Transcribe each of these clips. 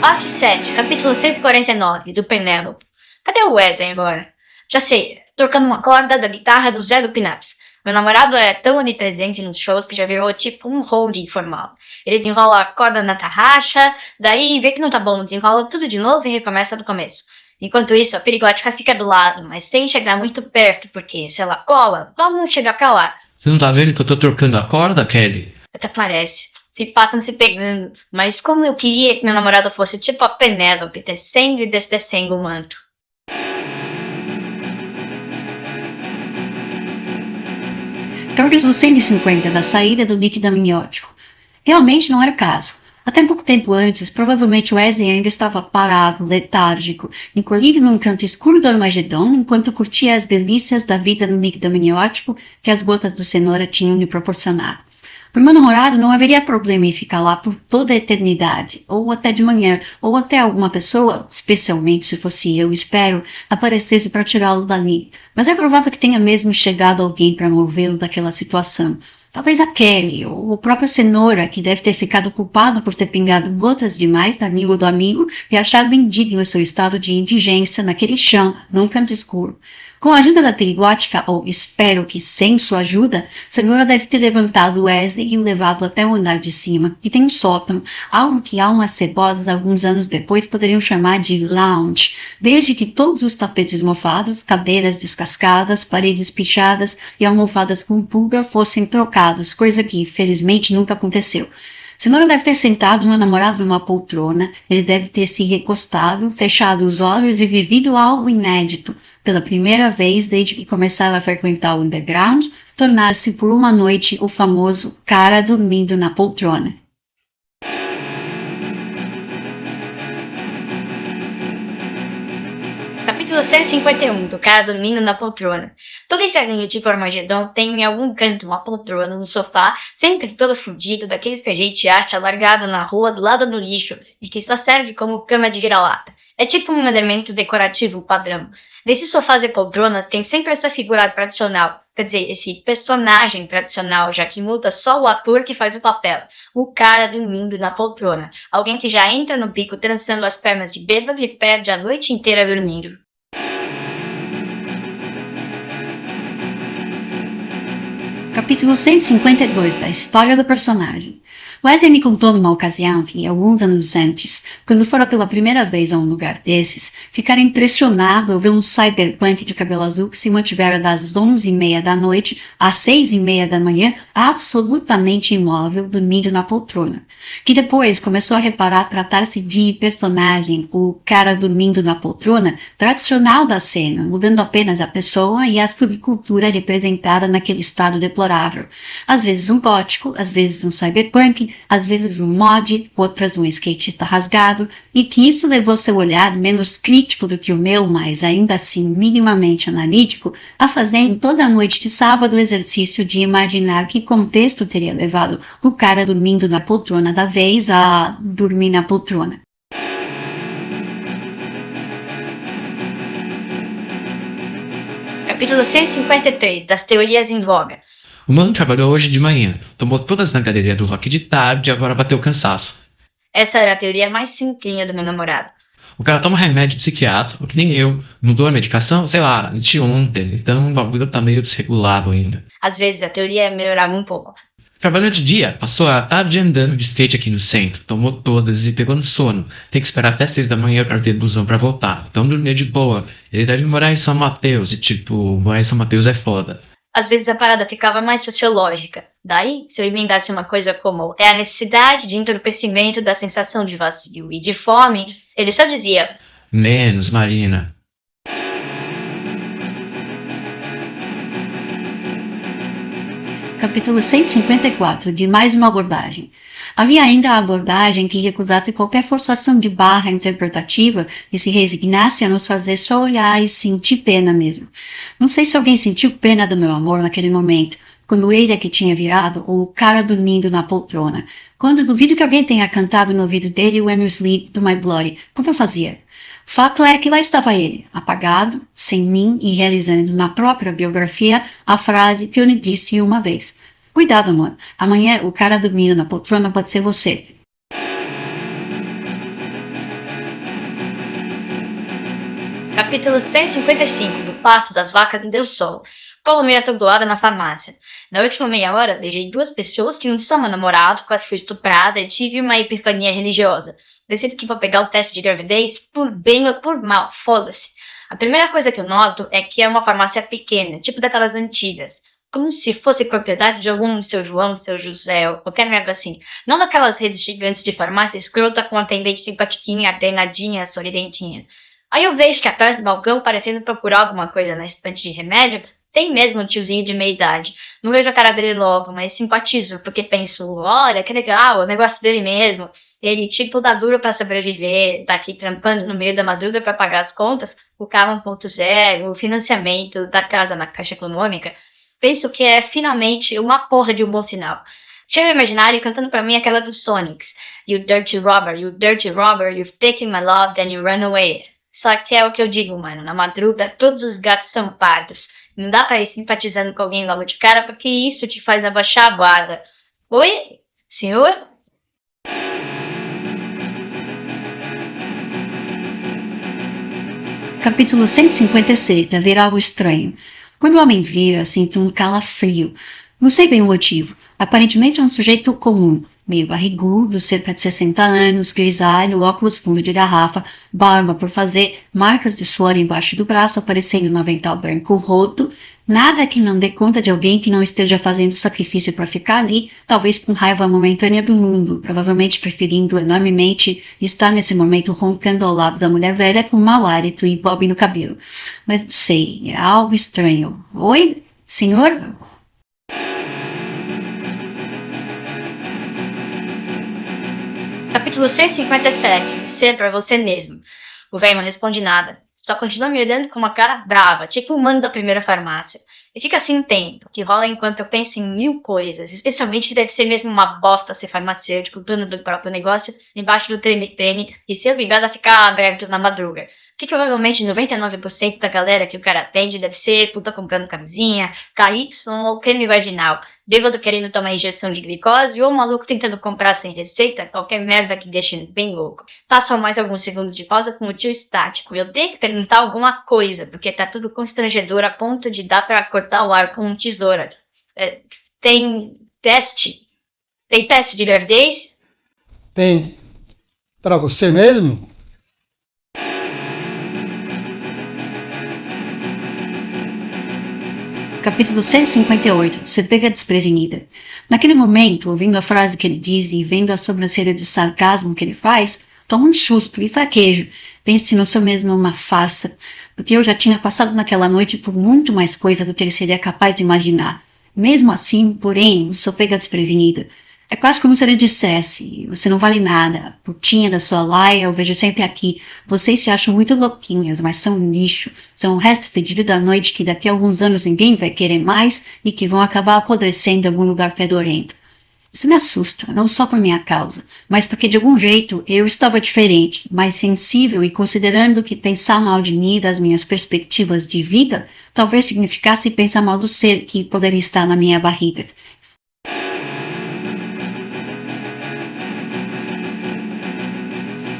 Parte 7, capítulo 149, do Penélope. Cadê o Wesley agora? Já sei, trocando uma corda da guitarra do Zé do Pinaps. Meu namorado é tão onipresente nos shows que já virou tipo um hold informal. Ele desenrola a corda na tarraxa, daí vê que não tá bom, desenrola tudo de novo e recomeça do começo. Enquanto isso, a perigótica fica do lado, mas sem chegar muito perto, porque se ela cola, vamos chegar pra lá. Você não tá vendo que eu tô trocando a corda, Kelly? Até parece. Se pá, tão se pegando. Mas como eu queria que meu namorado fosse tipo a Penélope, descendo e descendo o manto. Capítulo 150 da saída do líquido amniótico. Realmente não era o caso. Até pouco tempo antes, provavelmente Wesley ainda estava parado, letárgico, encolhido num canto escuro do Armagedon, enquanto curtia as delícias da vida no líquido amniótico que as gotas de cenoura tinham lhe proporcionado. Para o meu namorado não haveria problema em ficar lá por toda a eternidade, ou até de manhã, ou até alguma pessoa, especialmente se fosse eu, espero, aparecesse para tirá-lo dali. Mas é provável que tenha mesmo chegado alguém para movê-lo daquela situação. Talvez a Kelly, ou o próprio Cenoura, que deve ter ficado culpado por ter pingado gotas demais na língua do amigo e achado indigno seu estado de indigência naquele chão, num canto escuro. Com a ajuda da perigótica, ou espero que sem sua ajuda, Cenoura deve ter levantado Wesley e o levado até o andar de cima, que tem um sótão, algo que almas cebosas alguns anos depois poderiam chamar de lounge, desde que todos os tapetes mofados, cadeiras descascadas, paredes pichadas e almofadas com pulga fossem trocados, coisa que, felizmente, nunca aconteceu. Cenoura deve ter sentado meu namorado numa poltrona, ele deve ter se recostado, fechado os olhos e vivido algo inédito. Pela primeira vez desde que começara a frequentar o underground, tornar-se por uma noite o famoso cara dormindo na poltrona. Capítulo 151, do cara dormindo na poltrona. Todo inferninho tipo Armagedon tem em algum canto uma poltrona no sofá, sempre todo fudido, daqueles que a gente acha largado na rua do lado do lixo e que só serve como cama de vira-lata. É tipo um elemento decorativo padrão. Nesses sofás e poltronas tem sempre essa figura tradicional, quer dizer, esse personagem tradicional, já que muda só o ator que faz o papel. O cara dormindo na poltrona. Alguém que já entra no bico trançando as pernas de bêbado e perde a noite inteira dormindo. Capítulo 152 da história do personagem. Wesley me contou numa ocasião que, alguns anos antes, quando fora pela primeira vez a um lugar desses, ficara impressionado ao ver um cyberpunk de cabelo azul que se mantivera das 11h30 da noite às 6h30 da manhã, absolutamente imóvel, dormindo na poltrona. Que depois começou a reparar tratar-se de personagem, o cara dormindo na poltrona, tradicional da cena, mudando apenas a pessoa e a subcultura representada naquele estado deplorável. Às vezes um gótico, às vezes um cyberpunk, às vezes um mod, outras um skatista rasgado, e que isso levou seu olhar menos crítico do que o meu, mas ainda assim minimamente analítico, a fazer em toda a noite de sábado o exercício de imaginar que contexto teria levado o cara dormindo na poltrona da vez a dormir na poltrona. Capítulo 153, das teorias em voga. O mano trabalhou hoje de manhã, tomou todas na galeria do rock de tarde e agora bateu cansaço. Essa era a teoria mais simplinha do meu namorado. O cara toma remédio psiquiátrico, que nem eu. Mudou a medicação, sei lá, de ontem, então o bagulho tá meio desregulado ainda. Às vezes a teoria melhorava um pouco. Trabalhou de dia, passou a tarde andando de skate aqui no centro, tomou todas e pegou no sono. Tem que esperar até 6 da manhã pra ver busão pra voltar, então dormia de boa. Ele deve morar em São Mateus e morar em São Mateus é foda. Às vezes a parada ficava mais sociológica. Daí, se eu emendasse uma coisa como é a necessidade de entorpecimento da sensação de vazio e de fome, ele só dizia: Menos, Marina. Capítulo 154, de mais uma abordagem. Havia ainda a abordagem que recusasse qualquer forçação de barra interpretativa e se resignasse a nos fazer só olhar e sentir pena mesmo. Não sei se alguém sentiu pena do meu amor naquele momento, quando ele é que tinha virado o cara dormindo na poltrona. Quando duvido que alguém tenha cantado no ouvido dele When You Sleep to My Bloody, como eu fazia. Fato é que lá estava ele, apagado, sem mim e realizando na própria biografia a frase que eu lhe disse uma vez. Cuidado, amor. Amanhã o cara dormindo na poltrona pode ser você. Capítulo 155 do Pasto das Vacas em Deus Sol. Colo meio atordoada na farmácia. Na última meia hora, beijei 2 pessoas que não são meu namorado, quase fui estuprada e tive uma epifania religiosa. Decido que vou pegar o teste de gravidez por bem ou por mal, foda-se. A primeira coisa que eu noto é que é uma farmácia pequena, tipo daquelas antigas. Como se fosse propriedade de algum seu João, seu José, ou qualquer merda assim. Não daquelas redes gigantes de farmácia escrota com atendente simpatiquinha, treinadinha, sorridentinha. Aí eu vejo que atrás do balcão, parecendo procurar alguma coisa na estante de remédio, tem mesmo um tiozinho de meia idade. Não vejo a cara dele logo, mas simpatizo, porque penso, olha, que legal, é o negócio dele mesmo. Ele, tipo, dá duro pra sobreviver, tá aqui trampando no meio da madruga pra pagar as contas, o carro 1.0, o financiamento da casa na Caixa Econômica. Penso que é finalmente uma porra de um bom final. Chega a imaginar ele cantando pra mim aquela dos Sonics. You dirty robber, you've taken my love, then you run away. Só que é o que eu digo, mano, na madruga todos os gatos são pardos. Não dá pra ir simpatizando com alguém logo de cara, porque isso te faz abaixar a guarda. Oi? Senhor? Capítulo 156 da Ver Algo Estranho. Quando o homem vira, sinto um calafrio. Não sei bem o motivo. Aparentemente é um sujeito comum, meio barrigudo, cerca de 60 anos, grisalho, óculos fundo de garrafa, barba por fazer, marcas de suor embaixo do braço, aparecendo no avental branco roto. Nada que não dê conta de alguém que não esteja fazendo sacrifício para ficar ali, talvez com raiva momentânea do mundo, provavelmente preferindo enormemente estar nesse momento roncando ao lado da mulher velha com mau hálito e bob no cabelo. Mas não sei, é algo estranho. Oi, senhor? Capítulo 157. Ser pra você mesmo. O velho não responde nada. Só continua me olhando com uma cara brava, tipo o mano da primeira farmácia. E fica assim um tempo, que rola enquanto eu penso em 1000 coisas, especialmente que deve ser mesmo uma bosta ser farmacêutico, dono do próprio negócio, embaixo do treme-treme, e ser obrigado a ficar aberto na madruga. Que provavelmente 99% da galera que o cara atende deve ser puta comprando camisinha, KY ou creme vaginal, bêbado querendo tomar injeção de glicose ou maluco tentando comprar sem receita, qualquer merda que deixe bem louco. Passam mais alguns segundos de pausa com o tio estático. Eu tenho que perguntar alguma coisa, porque tá tudo constrangedor a ponto de dar pra cortar o ar com uma tesoura. Tem teste? Tem teste de gravidez? Tem. Pra você mesmo? Capítulo 158. Ser pega desprevenida. Naquele momento, ouvindo a frase que ele diz e vendo a sobrancelha de sarcasmo que ele faz, tomo um susto e fraquejo. Pense no seu mesmo uma farsa, porque eu já tinha passado naquela noite por muito mais coisa do que ele seria capaz de imaginar. Mesmo assim, porém, sou pega desprevenida. É quase como se ele dissesse, você não vale nada, putinha da sua laia, eu vejo sempre aqui, vocês se acham muito louquinhas, mas são um lixo, são o resto fedido da noite que daqui a alguns anos ninguém vai querer mais e que vão acabar apodrecendo em algum lugar fedorento. Isso me assusta, não só por minha causa, mas porque de algum jeito eu estava diferente, mais sensível e considerando que pensar mal de mim e das minhas perspectivas de vida talvez significasse pensar mal do ser que poderia estar na minha barriga.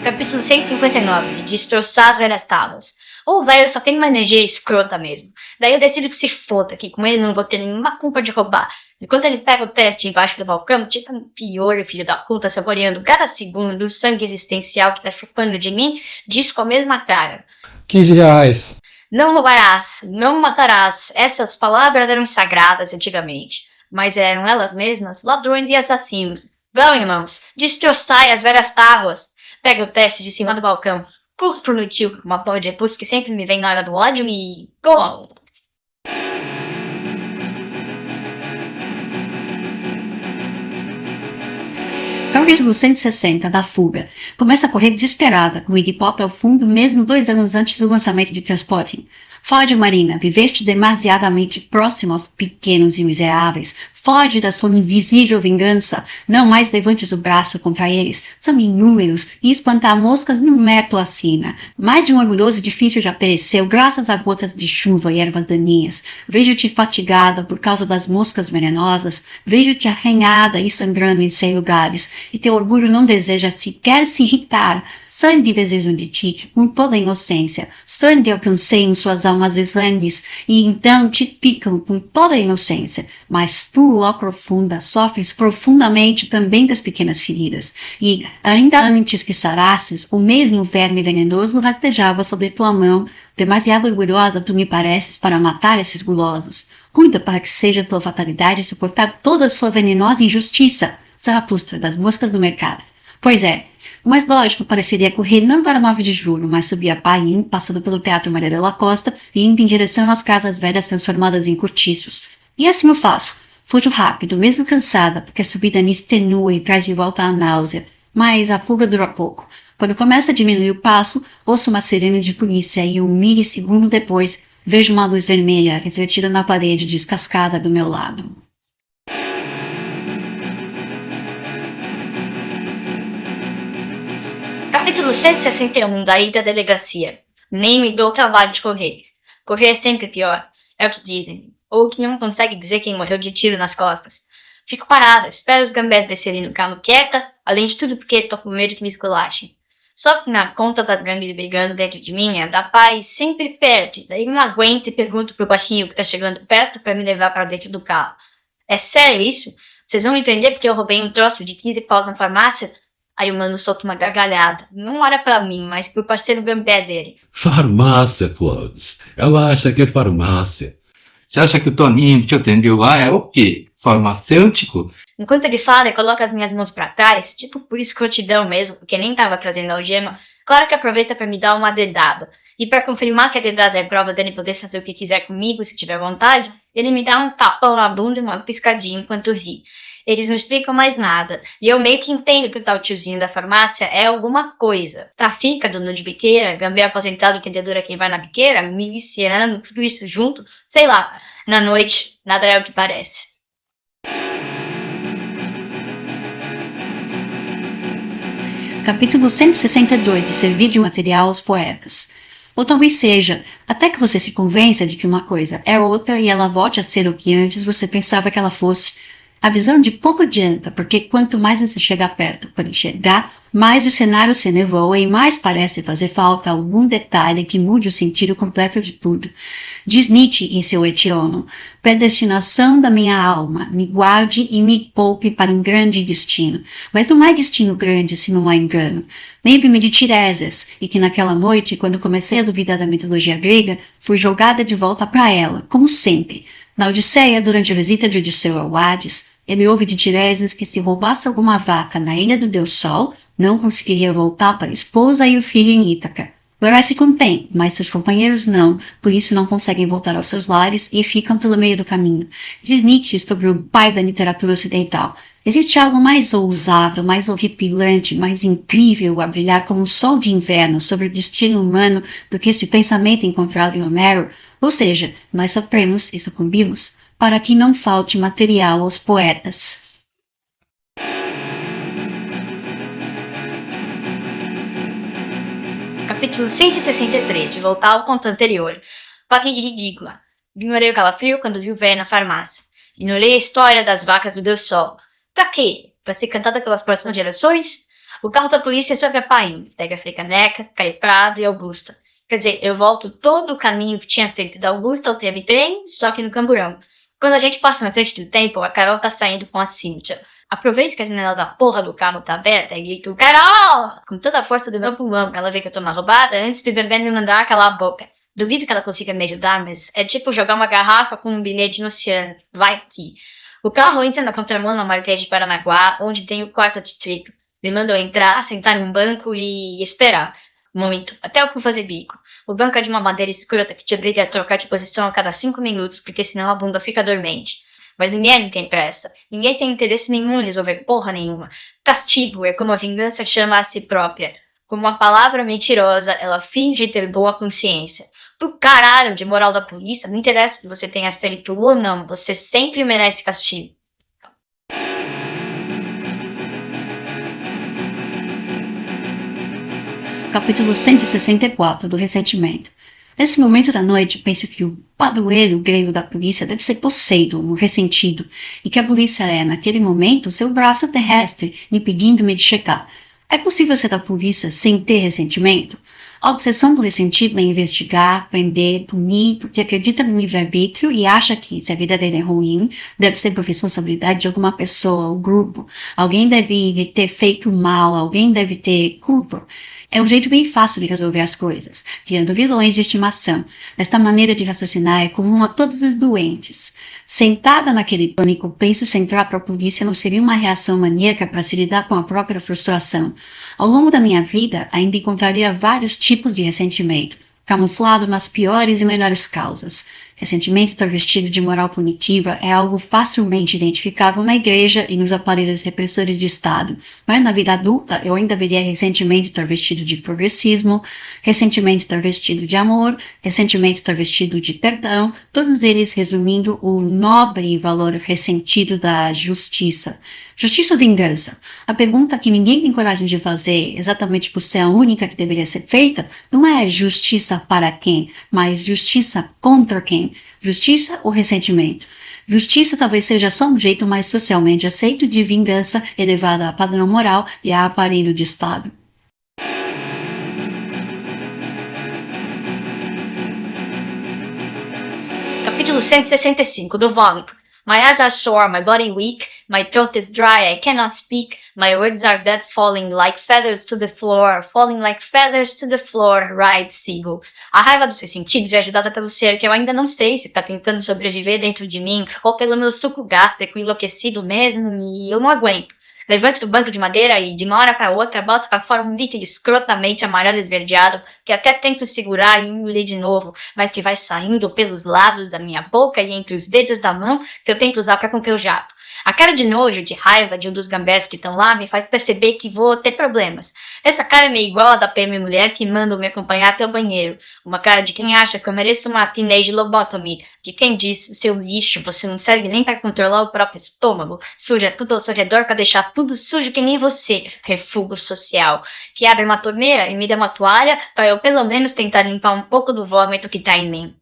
Capítulo 159, de destroçar as velhas tábuas. O velho só tem uma energia escrota mesmo. Daí eu decido que se foda, que com ele não vou ter nenhuma culpa de roubar. Enquanto ele pega o teste embaixo do balcão, tipo um pior filho da puta, saboreando cada segundo o sangue existencial que tá chupando de mim, diz com a mesma cara. R$15. Não roubarás, não matarás. Essas palavras eram sagradas antigamente. Mas eram elas mesmas ladrões e assassinos. Vão, irmãos, destroçai as velhas tábuas. Pega o teste de cima do balcão. Curto no tio, uma porra de repulso que sempre me vem na hora do ódio e... Gol! Capítulo 160 da fuga. Começa a correr desesperada, com o Iggy Pop ao fundo, mesmo 2 anos antes do lançamento de Transporting. Foge, Marina, viveste demasiadamente próximo aos pequenos e miseráveis. Foge da sua invisível vingança. Não mais levantes o braço contra eles. São inúmeros e espantar moscas não é tua sina. Mais de um orgulhoso edifício já pereceu graças a gotas de chuva e ervas daninhas. Vejo-te fatigada por causa das moscas venenosas. Vejo-te arranhada e sangrando em 100 lugares. E teu orgulho não deseja sequer se irritar. Sangue desejo de ti, com toda a inocência. Sangue alcancei em suas almas exangues, e então te picam com toda a inocência. Mas tu, ó profunda, sofres profundamente também das pequenas feridas. E, ainda antes que sarasses, o mesmo verme venenoso rastejava sobre tua mão. Demasiado orgulhosa tu me pareces para matar esses gulosos. Cuida para que seja tua fatalidade suportar toda a sua venenosa injustiça, Zaratustra das moscas do mercado. Pois é, o mais lógico pareceria correr não para 9 de julho, mas subir a Paim, passando pelo Teatro Maria da Costa e indo em direção às casas velhas transformadas em cortiços. E assim eu faço. Fujo rápido, mesmo cansada, porque a subida me extenua e traz de volta a náusea. Mas a fuga dura pouco. Quando começa a diminuir o passo, ouço uma sirene de polícia e 1 milissegundo depois, vejo uma luz vermelha refletida na parede descascada do meu lado. Capítulo 161 da Ida à Delegacia. Nem me dou o trabalho de correr. Correr é sempre pior. É o que dizem. Ou que não consegue dizer quem morreu de tiro nas costas. Fico parada, espero os gambés descerem no carro quieta, além de tudo porque tô com medo que me esculachem. Só que na conta das gangues brigando dentro de mim, a da paz sempre perde. Daí não aguento e pergunto pro baixinho que tá chegando perto pra me levar pra dentro do carro. É sério isso? Vocês vão me prender porque eu roubei um troço de 15 paus na farmácia? Aí o mano solta uma gargalhada. Não olha pra mim, mas pro parceiro gambé dele. Farmácia, Clóvis. Ela acha que é farmácia. Você acha que o Toninho que te atendeu lá é o quê? Farmacêutico? Enquanto ele fala, eu coloco as minhas mãos pra trás, tipo por escrotidão mesmo, porque nem tava trazendo algema. Claro que aproveita pra me dar uma dedada. E pra confirmar que a dedada é prova dele poder fazer o que quiser comigo, se tiver vontade, ele me dá um tapão na bunda e uma piscadinha enquanto ri. Eles não explicam mais nada, e eu meio que entendo que o tal tiozinho da farmácia é alguma coisa. Trafica, dono de biqueira, gambé aposentado, entendedora quem vai na biqueira, miliciano, tudo isso junto, sei lá. Na noite, nada é o que parece. Capítulo 162 de servir de material aos poetas. Ou talvez seja, até que você se convença de que uma coisa é outra e ela volte a ser o que antes você pensava que ela fosse. A visão de pouco adianta, porque quanto mais você chega perto para enxergar, mais o cenário se nevoa e mais parece fazer falta algum detalhe que mude o sentido completo de tudo. Diz Nietzsche em seu Etiono: predestinação da minha alma, me guarde e me poupe para um grande destino. Mas não há destino grande se não há engano. Lembre-me de Tiresias, e que naquela noite, quando comecei a duvidar da mitologia grega, fui jogada de volta para ela, como sempre. Na Odisseia, durante a visita de Odisseu ao Hades, ele ouve de Tiresias que se roubasse alguma vaca na ilha do Deus Sol, não conseguiria voltar para a esposa e o filho em Ítaca. Horácio se contém, mas seus companheiros não, por isso não conseguem voltar aos seus lares e ficam pelo meio do caminho. Diz Nietzsche sobre o pai da literatura ocidental: existe algo mais ousado, mais horripilante, mais incrível a brilhar como um sol de inverno sobre o destino humano do que este pensamento encontrado em Homero? Ou seja, nós sofremos e sucumbimos para que não falte material aos poetas. Capítulo 163, de voltar ao ponto anterior. Paquinha de ridícula. Ignorei o calafrio quando vi o velho na farmácia. Ignorei a história das vacas do Deus Sol. Pra quê? Pra ser cantada pelas próximas gerações? O carro da polícia sobe a Paim, pega a Frei Caneca, Prado e Augusta. Quer dizer, eu volto todo o caminho que tinha feito da Augusta ao trem, só que no Camburão. Quando a gente passa na frente do templo, a Carol tá saindo com a Cíntia. Aproveito que a janela da porra do carro tá aberta e grito: Carol! Com toda a força do meu pulmão, ela vê que eu tô na roubada antes de bebê me mandar calar a boca. Duvido que ela consiga me ajudar, mas é tipo jogar uma garrafa com um bilhete no oceano. Vai que. O carro entra na contramão na Marquês de Paranaguá, onde tem o quarto distrito. Me mandou entrar, sentar num banco e esperar. Muito. Até eu fui fazer bico. O banco é de uma madeira escrota que te obriga a trocar de posição a cada 5 minutos, porque senão a bunda fica dormente. Mas ninguém tem pressa. Ninguém tem interesse nenhum em resolver porra nenhuma. Castigo é como a vingança chama a si própria. Como uma palavra mentirosa, ela finge ter boa consciência. Pro caralho de moral da polícia, não interessa o que você tenha feito ou não, você sempre merece castigo. Capítulo 164 do Ressentimento. Nesse momento da noite, penso que o padroeiro grego da polícia deve ser Poseidon, um ressentido, e que a polícia é, naquele momento, seu braço terrestre, impedindo-me de checar. É possível ser da polícia sem ter ressentimento? A obsessão do ressentido é investigar, prender, punir, porque acredita no livre-arbítrio e acha que, se a vida dele é ruim, deve ser por responsabilidade de alguma pessoa ou grupo. Alguém deve ter feito mal, alguém deve ter culpa. É um jeito bem fácil de resolver as coisas, criando vilões de estimação. Esta maneira de raciocinar é comum a todos os doentes. Sentada naquele pânico, penso se entrar para a polícia não seria uma reação maníaca para se lidar com a própria frustração. Ao longo da minha vida, ainda encontraria vários tipos de ressentimento, camuflado nas piores e melhores causas. Ressentimento travestido de moral punitiva é algo facilmente identificável na igreja e nos aparelhos repressores de Estado, mas na vida adulta eu ainda veria ressentimento travestido de progressismo, ressentimento travestido de amor, ressentimento travestido de perdão, todos eles resumindo o nobre valor ressentido da justiça. Justiça ou vingança? A pergunta que ninguém tem coragem de fazer, exatamente por ser a única que deveria ser feita, não é justiça para quem, mas justiça contra quem? Justiça ou ressentimento? Justiça talvez seja só um jeito mais socialmente aceito de vingança elevada a padrão moral e a aparelho de Estado. Capítulo 165 do Vômito. My eyes are sore, my body weak, my throat is dry, I cannot speak, my words are dead falling like feathers to the floor, right, Seagull. A raiva dos seus sentidos é ajudada pelo ser que eu ainda não sei se está tentando sobreviver dentro de mim, ou pelo meu suco gástrico enlouquecido mesmo, e eu não aguento. Levanto do banco de madeira e, de uma hora para outra, boto para fora um líquido escrotamente amarelo esverdeado, que até tento segurar e engolir de novo, mas que vai saindo pelos lados da minha boca e entre os dedos da mão que eu tento usar para conter o jato. A cara de nojo, de raiva de um dos gambés que estão lá me faz perceber que vou ter problemas. Essa cara é meio igual a da PM mulher que manda me acompanhar até o banheiro. Uma cara de quem acha que eu mereço uma teenage lobotomy. De quem diz, seu lixo, você não serve nem para controlar o próprio estômago. Suja tudo ao seu redor para deixar tudo sujo que nem você. Refúgio social. Que abre uma torneira e me dá uma toalha para eu pelo menos tentar limpar um pouco do vômito que tá em mim.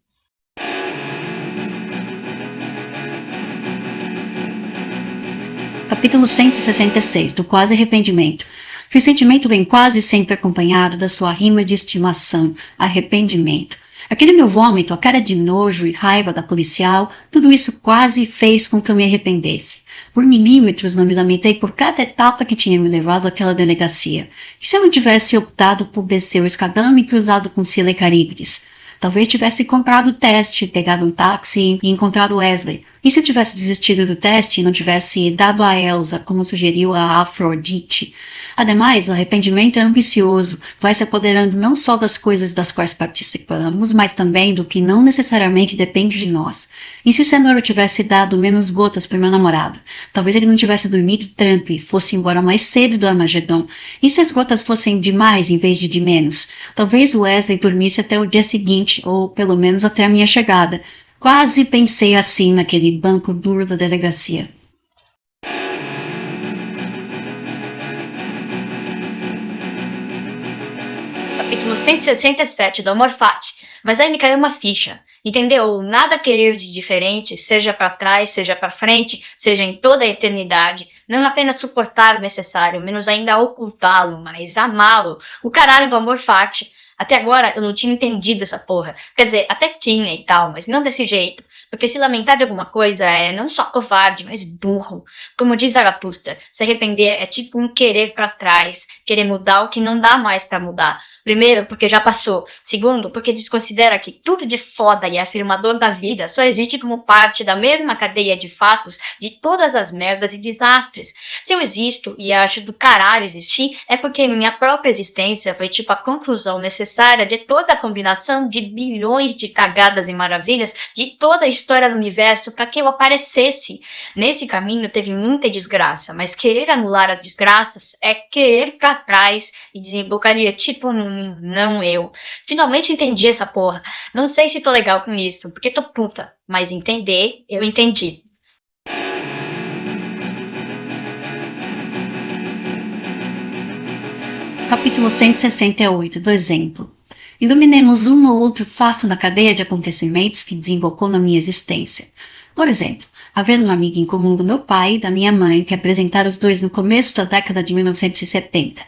Capítulo 166, do quase arrependimento. O ressentimento vem quase sempre acompanhado da sua rima de estimação, arrependimento. Aquele meu vômito, a cara de nojo e raiva da policial, tudo isso quase fez com que eu me arrependesse. Por milímetros não me lamentei por cada etapa que tinha me levado àquela delegacia. E se eu não tivesse optado por descer o escadão e cruzado com Cile Caribres? Talvez tivesse comprado o teste, pegado um táxi e encontrado Wesley. E se eu tivesse desistido do teste e não tivesse dado a Elsa, como sugeriu a Afrodite? Ademais, o arrependimento é ambicioso, vai se apoderando não só das coisas das quais participamos, mas também do que não necessariamente depende de nós. E se o Senhor tivesse dado menos gotas para meu namorado? Talvez ele não tivesse dormido tanto e fosse embora mais cedo do Armagedon. E se as gotas fossem de mais em vez de menos? Talvez o Wesley dormisse até o dia seguinte, ou pelo menos até a minha chegada. Quase pensei assim naquele banco duro da delegacia. Capítulo 167 do Amor Fati. Mas aí me caiu uma ficha, entendeu? Nada querer de diferente, seja para trás, seja para frente, seja em toda a eternidade. Não apenas suportar o necessário, menos ainda ocultá-lo, mas amá-lo. O caralho do Amor Fati. Até agora eu não tinha entendido essa porra. Quer dizer, até tinha e tal, mas não desse jeito. Porque se lamentar de alguma coisa é não só covarde, mas burro. Como diz Zaratustra, se arrepender é tipo um querer pra trás, querer mudar o que não dá mais pra mudar. Primeiro, porque já passou. Segundo, porque desconsidera que tudo de foda e afirmador da vida só existe como parte da mesma cadeia de fatos de todas as merdas e desastres. Se eu existo e acho do caralho existir, é porque minha própria existência foi tipo a conclusão necessária de toda a combinação de bilhões de cagadas e maravilhas de toda a história do universo para que eu aparecesse. Nesse caminho teve muita desgraça, mas querer anular as desgraças é querer pra trás e desembocaria tipo não eu. Finalmente entendi essa porra. Não sei se tô legal com isso, porque tô puta, mas entender, eu entendi. Capítulo 168, do exemplo. Iluminemos um ou outro fato na cadeia de acontecimentos que desembocou na minha existência. Por exemplo, haver um amigo em comum do meu pai e da minha mãe que apresentaram os dois no começo da década de 1970.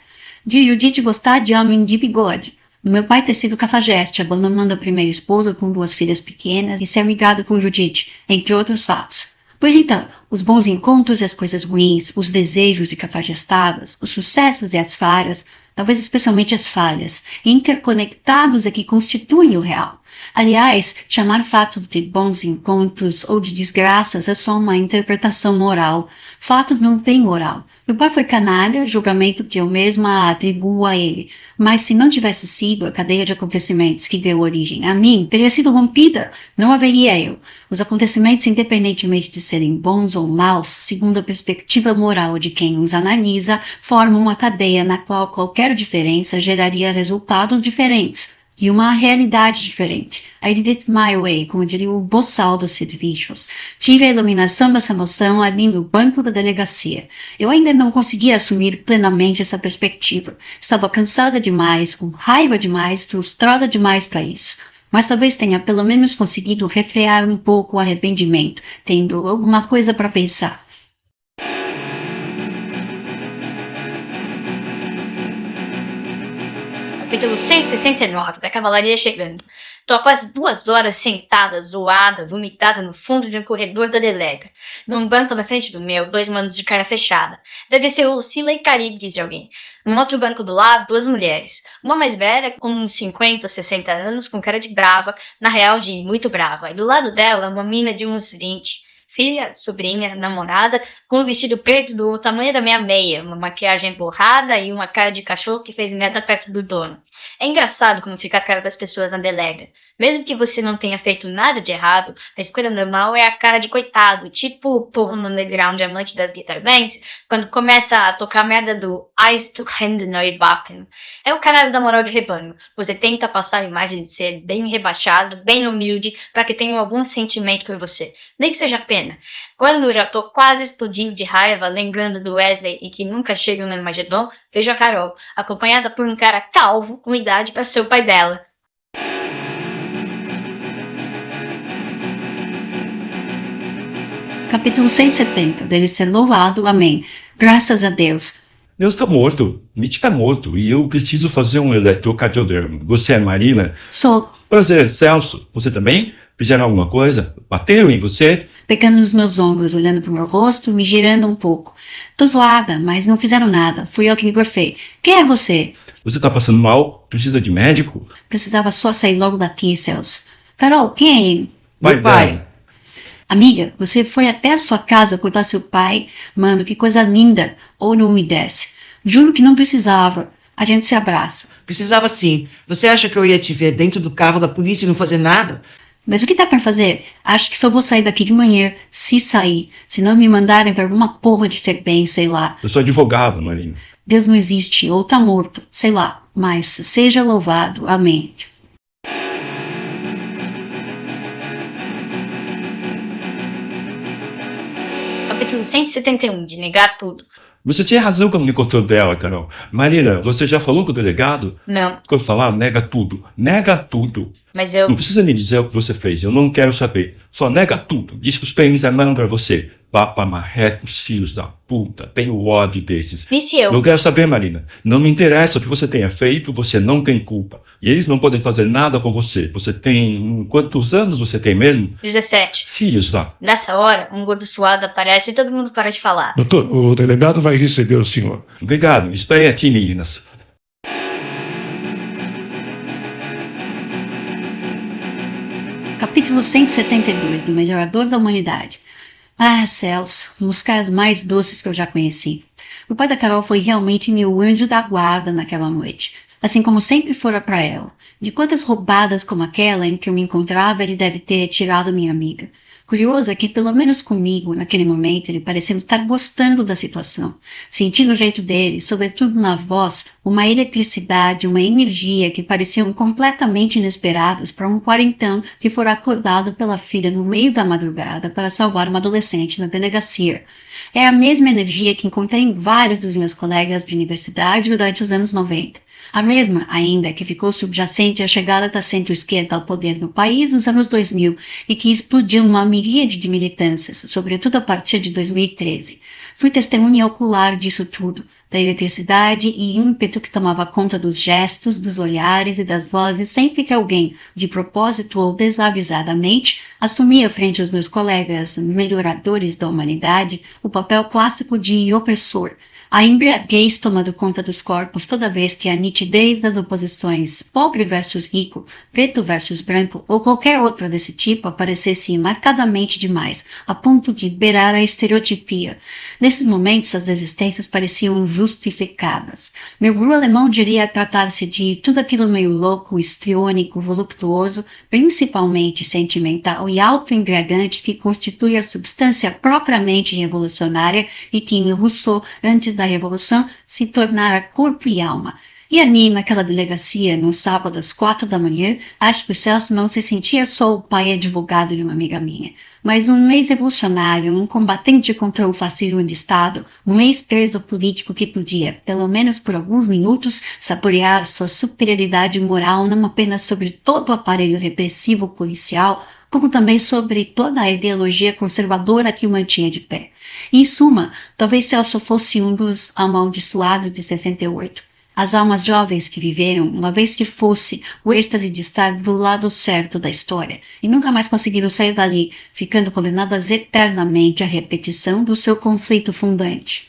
De Judite gostar de homem de bigode. Meu pai ter sido cafajeste, abandonando a primeira esposa com 2 filhas pequenas e ser amigado com Judite, entre outros fatos. Pois então, os bons encontros e as coisas ruins, os desejos e cafajestadas, os sucessos e as falhas, talvez especialmente as falhas, interconectados é que constituem o real. Aliás, chamar fatos de bons encontros ou de desgraças é só uma interpretação moral. Fatos não têm moral. Meu pai foi canalha, julgamento que eu mesma atribuo a ele. Mas se não tivesse sido a cadeia de acontecimentos que deu origem a mim, teria sido rompida. Não haveria eu. Os acontecimentos, independentemente de serem bons ou maus, segundo a perspectiva moral de quem os analisa, formam uma cadeia na qual qualquer diferença geraria resultados diferentes. E uma realidade diferente. I did it my way, como diria o boçal do Sid Vicious. Tive a iluminação dessa noção ali no banco da delegacia. Eu ainda não conseguia assumir plenamente essa perspectiva. Estava cansada demais, com raiva demais, frustrada demais para isso. Mas talvez tenha pelo menos conseguido refrear um pouco o arrependimento, tendo alguma coisa para pensar. Capítulo 169, da cavalaria chegando. Tô há quase 2 horas sentada, zoada, vomitada no fundo de um corredor da delega. Num banco na frente do meu, 2 manos de cara fechada. Deve ser o Sila e Caribe, diz alguém. No outro banco do lado, 2 mulheres. Uma mais velha, com uns 50 ou 60 anos, com cara de brava, na real de muito brava. E do lado dela, uma mina de uns 20. Filha, sobrinha, namorada, com um vestido preto do tamanho da minha meia, uma maquiagem borrada e uma cara de cachorro que fez merda perto do dono. É engraçado como fica a cara das pessoas na delega. Mesmo que você não tenha feito nada de errado, a escolha normal é a cara de coitado, tipo o povo no underground diamante das guitar bands, quando começa a tocar a merda do Eyes to Hand no Backen. É o caralho da moral de rebanho. Você tenta passar a imagem de ser bem rebaixado, bem humilde, para que tenham algum sentimento por você. Nem que seja pena. Quando eu já tô quase explodindo de raiva, lembrando do Wesley e que nunca chega no Armagedon, vejo a Carol, acompanhada por um cara calvo com idade para ser o pai dela. Capítulo 170. Deve ser louvado. Amém. Graças a Deus. Deus está morto. Mitch está morto e eu preciso fazer um eletrocardiodermo. Você é Marina? Sou. Prazer, Celso. Você também? Fizeram alguma coisa? Bateram em você? Pegando nos meus ombros, olhando pro meu rosto, me girando um pouco. Tô zoada, mas não fizeram nada. Fui eu que me gorfei. Quem é você? Você está passando mal? Precisa de médico? Precisava só sair logo daqui, Celso. Carol, quem é ele? Meu pai. Amiga, você foi até a sua casa cuidar seu pai? Mano, que coisa linda. Ou não me desce. Juro que não precisava. A gente se abraça. Precisava sim. Você acha que eu ia te ver dentro do carro da polícia e não fazer nada? Mas o que dá pra fazer? Acho que só vou sair daqui de manhã, se sair. Se não me mandarem pra alguma porra de FEBEM, sei lá. Eu sou advogado, Marina. Deus não existe, ou tá morto, sei lá. Mas seja louvado. Amém. Capítulo 171, de negar tudo. Você tinha razão quando me contou dela, Carol. Marina, você já falou com o delegado? Não, Quando falar, nega tudo. Nega tudo. mas eu... Não precisa me dizer o que você fez. Eu não quero saber. Só nega tudo. Diz que os PMs armaram pra você. Papa marretos, filhos da puta. Tenho ódio desses. Disse eu. Não quero saber, Marina. Não me interessa o que você tenha feito. Você não tem culpa. E eles não podem fazer nada com você. Você tem... Quantos anos você tem mesmo? 17. Filhos da... Nessa hora, um gordo suado aparece e todo mundo para de falar. Doutor, o delegado vai receber o senhor. Obrigado. Esperem aqui, meninas. Capítulo 172, do Melhorador da Humanidade. Ah, Celso, um dos caras mais doces que eu já conheci. O pai da Carol foi realmente meu anjo da guarda naquela noite, assim como sempre fora para ela. De quantas roubadas como aquela em que eu me encontrava ele deve ter tirado minha amiga. Curioso é que, pelo menos comigo, naquele momento, ele parecia estar gostando da situação. Senti no jeito dele, sobretudo na voz, uma eletricidade, uma energia que pareciam completamente inesperadas para um quarentão que fora acordado pela filha no meio da madrugada para salvar uma adolescente na delegacia. É a mesma energia que encontrei em vários dos meus colegas de universidade durante os anos 90. A mesma, ainda, que ficou subjacente à chegada da centro-esquerda ao poder no país nos anos 2000 e que explodiu numa miríade de militâncias, sobretudo a partir de 2013. Fui testemunha ocular disso tudo, da eletricidade e ímpeto que tomava conta dos gestos, dos olhares e das vozes sempre que alguém, de propósito ou desavisadamente, assumia frente aos meus colegas melhoradores da humanidade o papel clássico de opressor. A embriaguez tomando conta dos corpos toda vez que a nitidez das oposições pobre versus rico, preto versus branco ou qualquer outra desse tipo aparecesse marcadamente demais, a ponto de beirar a estereotipia. Nesses momentos as desistências pareciam justificadas. Meu guru alemão diria tratar-se de tudo aquilo meio louco, histriônico, voluptuoso, principalmente sentimental e autoembriagante que constitui a substância propriamente revolucionária e que em Rousseau, antes da Revolução, se tornara corpo e alma. E ali, naquela delegacia, num sábado às 4 da manhã, acho que o Celso não se sentia só o pai advogado de uma amiga minha, mas um ex-revolucionário, um combatente contra o fascismo de Estado, um ex-preso político que podia, pelo menos por alguns minutos, saborear sua superioridade moral não apenas sobre todo o aparelho repressivo policial, como também sobre toda a ideologia conservadora que o mantinha de pé. Em suma, talvez Celso fosse um dos amaldiçoados de 68. As almas jovens que viveram, uma vez que fosse o êxtase de estar do lado certo da história, e nunca mais conseguiram sair dali, ficando condenadas eternamente à repetição do seu conflito fundante.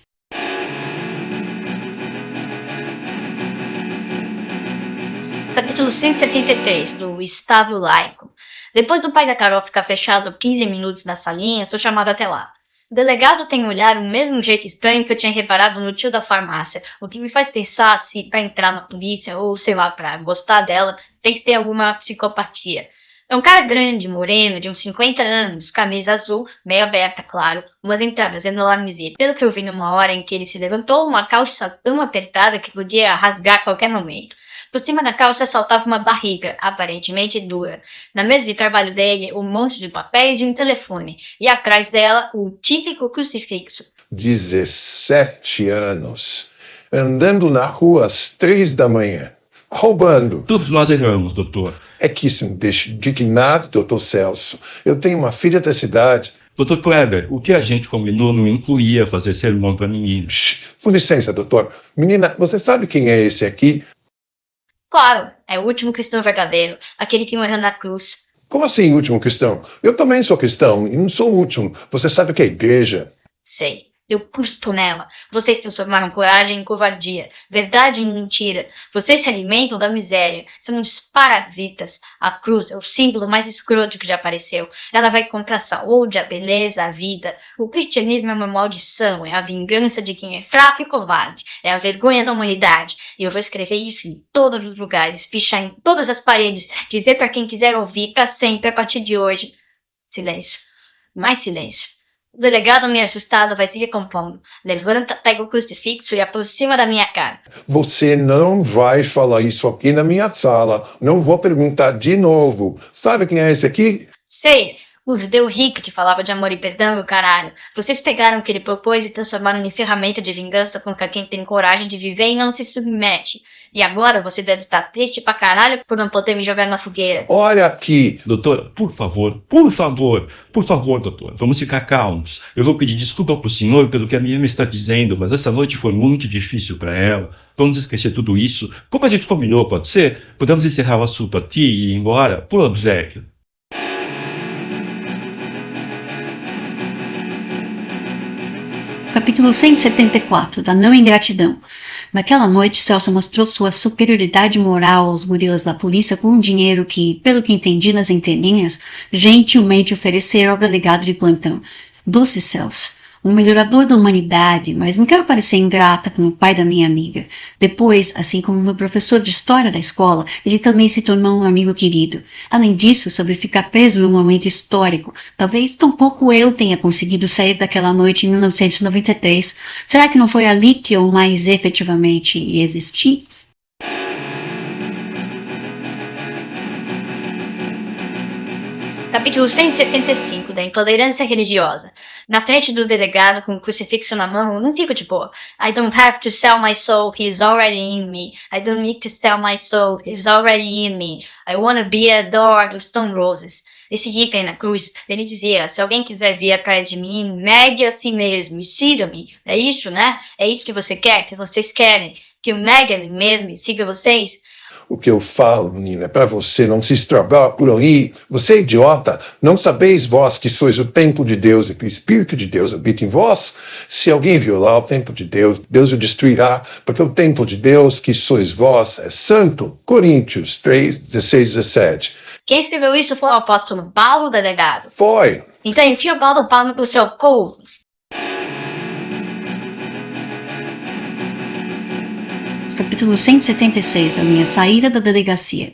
Capítulo 173, do Estado Laico. Depois do pai da Carol ficar fechado 15 minutos na salinha, sou chamado até lá. O delegado tem um olhar do mesmo jeito estranho que eu tinha reparado no tio da farmácia, o que me faz pensar se pra entrar na polícia, ou sei lá, pra gostar dela, tem que ter alguma psicopatia. É um cara grande, moreno, de uns 50 anos, camisa azul, meio aberta, claro, umas entradas enormes e, pelo que eu vi numa hora em que ele se levantou, uma calça tão apertada que podia rasgar a qualquer momento. Por cima da calça saltava uma barriga, aparentemente dura. Na mesa de trabalho dele, um monte de papéis e um telefone. E atrás dela, o típico crucifixo. 17 anos. Andando na rua às 3 da manhã. Roubando. Todos nós erramos, doutor. É que isso me deixa indignado, doutor Celso. Eu tenho uma filha da cidade. Doutor Kleber, o que a gente combinou não incluía fazer sermão para menino. Com licença, doutor. Menina, você sabe quem é esse aqui? Claro, é o último cristão verdadeiro, aquele que morreu na cruz. Como assim, último cristão? Eu também sou cristão e não sou o último. Você sabe o que é igreja? Sei. Eu cuspo nela. Vocês transformaram coragem em covardia, verdade em mentira. Vocês se alimentam da miséria. São uns parasitas. A cruz é o símbolo mais escroto que já apareceu. Ela vai contra a saúde, a beleza, a vida. O cristianismo é uma maldição, é a vingança de quem é fraco e covarde. É a vergonha da humanidade. E eu vou escrever isso em todos os lugares, pichar em todas as paredes, dizer para quem quiser ouvir para sempre a partir de hoje. Silêncio. Mais silêncio. O delegado, meio assustado, vai se recompondo. Levanta, pega o crucifixo e aproxima da minha cara. Você não vai falar isso aqui na minha sala. Não vou perguntar de novo. Sabe quem é esse aqui? Sei, o judeu rico que falava de amor e perdão e o caralho. Vocês pegaram o que ele propôs e transformaram em ferramenta de vingança contra quem tem coragem de viver e não se submete. E agora você deve estar triste pra caralho por não poder me jogar na fogueira. Olha aqui. Doutor, por favor, doutor, vamos ficar calmos. Eu vou pedir desculpa pro senhor pelo que a minha irmã está dizendo, mas essa noite foi muito difícil para ela. Vamos esquecer tudo isso. Como a gente combinou, pode ser? Podemos encerrar o assunto aqui e ir embora por obséquio. Capítulo 174, da não ingratidão. Naquela noite, Celso mostrou sua superioridade moral aos gorilas da polícia com um dinheiro que, pelo que entendi nas entrelinhas, gentilmente ofereceram ao delegado de plantão. Doce Celso, um melhorador da humanidade, mas não quero parecer ingrata como o pai da minha amiga. Depois, assim como meu professor de história da escola, ele também se tornou um amigo querido. Além disso, sobre ficar preso num momento histórico, talvez tampouco eu tenha conseguido sair daquela noite em 1993. Será que não foi ali que eu mais efetivamente existi? Capítulo 175, da intolerância religiosa. Na frente do delegado, com o crucifixo na mão, eu não fico de boa. I don't have to sell my soul, he's already in me. I don't need to sell my soul, he's already in me. I wanna be a door dos Stone Roses. Esse ícone na cruz, ele dizia, se alguém quiser vir atrás de mim, negue a si mesmo e siga-me. É isso, né? É isso que você quer, que vocês querem, que eu negue a mim mesmo e siga vocês. O que eu falo, menina, é para você não se extravar por aí. Você é idiota. Não sabeis vós que sois o templo de Deus e que o Espírito de Deus habita em vós? Se alguém violar o templo de Deus, Deus o destruirá, porque o templo de Deus, que sois vós, é santo. Coríntios 3, 16, 17. Quem escreveu isso foi o apóstolo Paulo, delegado. Foi. Então enfia o Paulo no seu corpo. Capítulo 176 da minha saída da delegacia.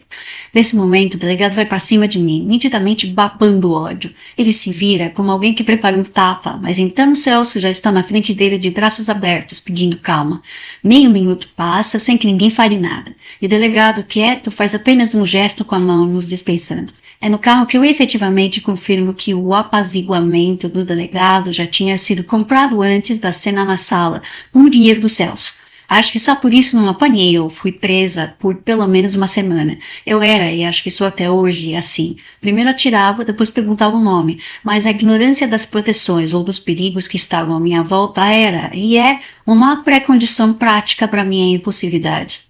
Nesse momento, o delegado vai para cima de mim, nitidamente babando ódio. Ele se vira como alguém que prepara um tapa, mas então Celso já está na frente dele de braços abertos, pedindo calma. Meio minuto passa sem que ninguém fale nada, e o delegado, quieto, faz apenas um gesto com a mão, nos dispensando. É no carro que eu efetivamente confirmo que o apaziguamento do delegado já tinha sido comprado antes da cena na sala, com o dinheiro do Celso. Acho que só por isso não apanhei ou fui presa por pelo menos uma semana. Eu era, e acho que sou até hoje, assim. Primeiro atirava, depois perguntava o nome, mas a ignorância das proteções ou dos perigos que estavam à minha volta era, e é, uma pré-condição prática para minha impulsividade.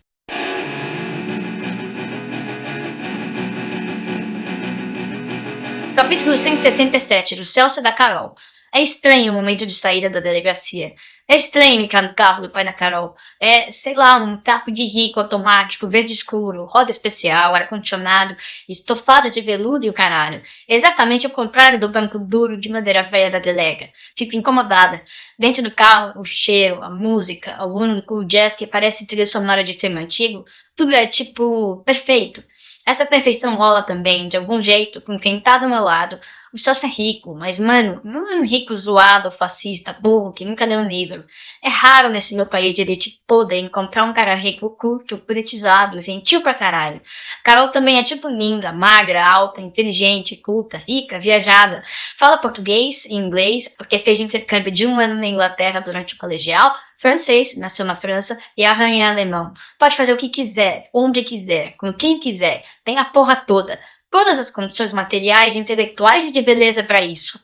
Capítulo 177, do Celso e da Carol. É estranho o momento de saída da delegacia. É estranho entrar no carro do pai da Carol. É, sei lá, um carro de rico, automático, verde escuro, roda especial, ar-condicionado, estofado de veludo e o caralho. É exatamente o contrário do banco duro de madeira velha da delega. Fico incomodada. Dentro do carro, o cheiro, a música, o único jazz que parece trilha sonora de filme antigo, tudo é tipo perfeito. Essa perfeição rola também, de algum jeito, com quem tá do meu lado. O Celso é rico, mas, mano, não é um rico zoado, fascista, burro, que nunca leu um livro. É raro nesse meu país de elite poder encontrar um cara rico, culto, politizado, gentil pra caralho. Carol também é tipo linda, magra, alta, inteligente, culta, rica, viajada. Fala português e inglês, porque fez intercâmbio de 1 ano na Inglaterra durante o colegial, francês, nasceu na França, e arranha alemão. Pode fazer o que quiser, onde quiser, com quem quiser, tem a porra toda. Todas as condições materiais, intelectuais e de beleza para isso.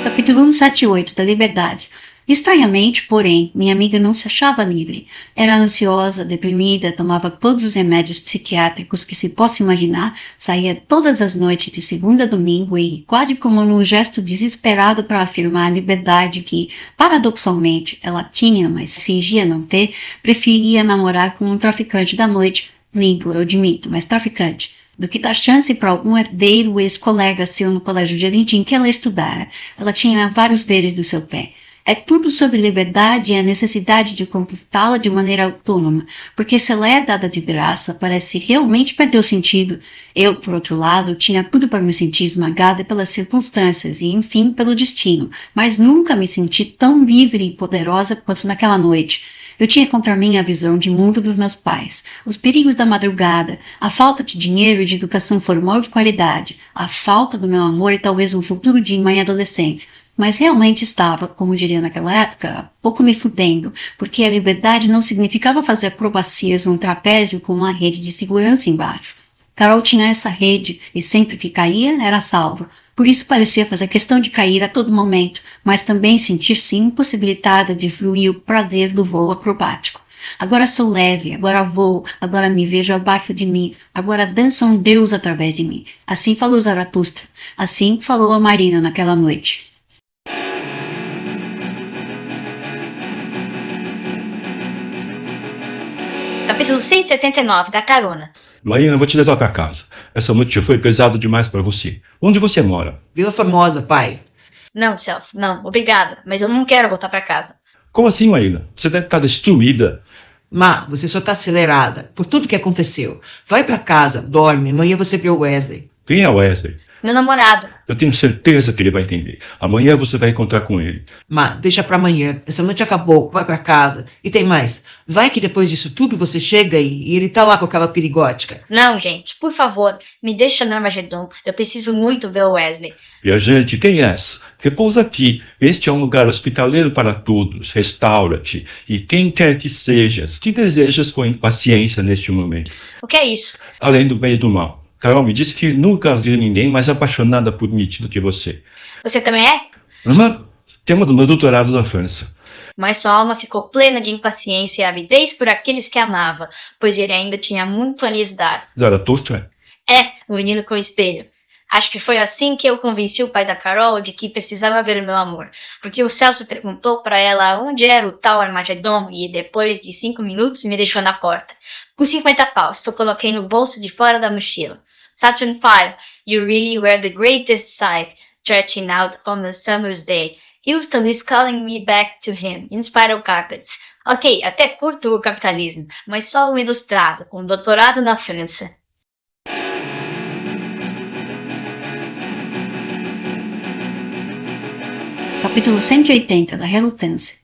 Capítulo 178 da Liberdade. Estranhamente, porém, minha amiga não se achava livre. Era ansiosa, deprimida, tomava todos os remédios psiquiátricos que se possa imaginar, saía todas as noites de segunda a domingo e, quase como num gesto desesperado para afirmar a liberdade que, paradoxalmente, ela tinha, mas fingia não ter, preferia namorar com um traficante da noite, limpo, eu admito, mas traficante, do que dar chance para algum herdeiro ex-colega seu no colégio de elite em que ela estudara. Ela tinha vários deles do seu pé. É tudo sobre liberdade e a necessidade de conquistá-la de maneira autônoma, porque se ela é dada de graça, parece realmente perder o sentido. Eu, por outro lado, tinha tudo para me sentir esmagada pelas circunstâncias e, enfim, pelo destino, mas nunca me senti tão livre e poderosa quanto naquela noite. Eu tinha contra mim a visão de mundo dos meus pais, os perigos da madrugada, a falta de dinheiro e de educação formal de qualidade, a falta do meu amor e talvez um futuro de mãe adolescente. Mas realmente estava, como diria naquela época, pouco me fudendo, porque a liberdade não significava fazer acrobacias num trapézio com uma rede de segurança embaixo. Carol tinha essa rede e sempre que caía era salva. Por isso parecia fazer questão de cair a todo momento, mas também sentir-se impossibilitada de fruir o prazer do voo acrobático. Agora sou leve, agora vou, agora me vejo abaixo de mim, agora dança um Deus através de mim. Assim falou Zaratustra, assim falou a Marina naquela noite. Capítulo 179, da Carona. Marina, eu vou te levar para casa. Essa noite foi pesado demais para você. Onde você mora? Vila Formosa, pai. Não, Celso, não, obrigada, mas eu não quero voltar para casa. Como assim, Marina? Você deve estar destruída. Má, você só tá acelerada por tudo que aconteceu. Vai pra casa, dorme, amanhã você vê o Wesley. Quem é o Wesley? Meu namorado. Eu tenho certeza que ele vai entender. Amanhã você vai encontrar com ele. Má, deixa pra amanhã. Essa noite acabou. Vai pra casa. E tem mais. Vai que depois disso tudo você chega e ele tá lá com aquela perigótica. Não, gente, por favor, me deixa no Armagedon. Eu preciso muito ver o Wesley. Viajante, quem é essa? Repousa aqui, este é um lugar hospitaleiro para todos, restaura-te, e quem quer que sejas, que desejas com impaciência neste momento, O que é isso? além do bem e do mal. Carol me disse que nunca viu ninguém mais apaixonada por Nietzsche do que você. Você também é? Tema do meu doutorado na França. Mas sua alma ficou plena de impaciência e avidez por aqueles que amava, pois ele ainda tinha muito a lhes dar. Zaratustra? É, o menino com o espelho. Acho que foi assim que eu convenci o pai da Carol de que precisava ver o meu amor, porque o Celso perguntou para ela onde era o tal Armagedon e depois de 5 minutos me deixou na porta. Com 50 paus, eu coloquei no bolso de fora da mochila. Saturn V, you really were the greatest sight, stretching out on a summer's day. Houston is calling me back to him, in spiral carpets. Ok, até curto o capitalismo, mas só um ilustrado, com doutorado na França. Capítulo 180 da Relutância.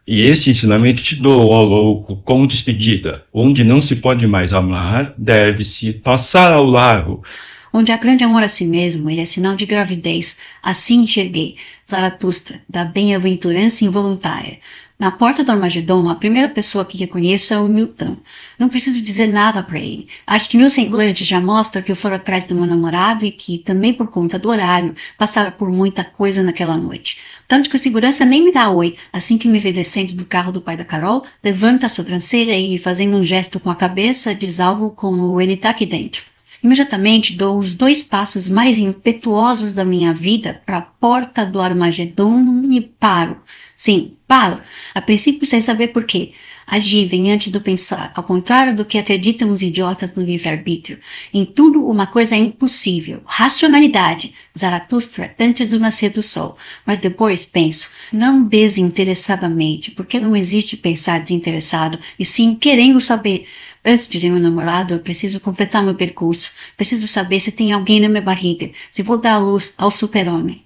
E este ensinamento te dou, ó louco, como despedida. Onde não se pode mais amar, deve-se passar ao largo. Onde há grande amor a si mesmo, ele é sinal de gravidez. Assim enxerguei Zaratustra, da bem-aventurança involuntária. Na porta do Armagedon, a primeira pessoa que reconheço é o Milton. Não preciso dizer nada para ele. Acho que meu semblante já mostra que eu fora atrás do meu namorado e que, também por conta do horário, passara por muita coisa naquela noite. Tanto que o segurança nem me dá oi. Assim que me vê descendo do carro do pai da Carol, levanta a sobrancelha e, fazendo um gesto com a cabeça, diz algo como ele tá aqui dentro. Imediatamente dou os 2 passos mais impetuosos da minha vida para a porta do Armagedon e paro. Sim, paro. A princípio sem saber por quê. Agi vem antes do pensar, ao contrário do que acreditam os idiotas do livre-arbítrio. Em tudo uma coisa é impossível. Racionalidade. Zaratustra antes do nascer do sol. Mas depois penso, não desinteressadamente, porque não existe pensar desinteressado, e sim querendo saber. Antes de ver meu namorado, eu preciso completar meu percurso. Preciso saber se tem alguém na minha barriga, se vou dar a luz ao super-homem.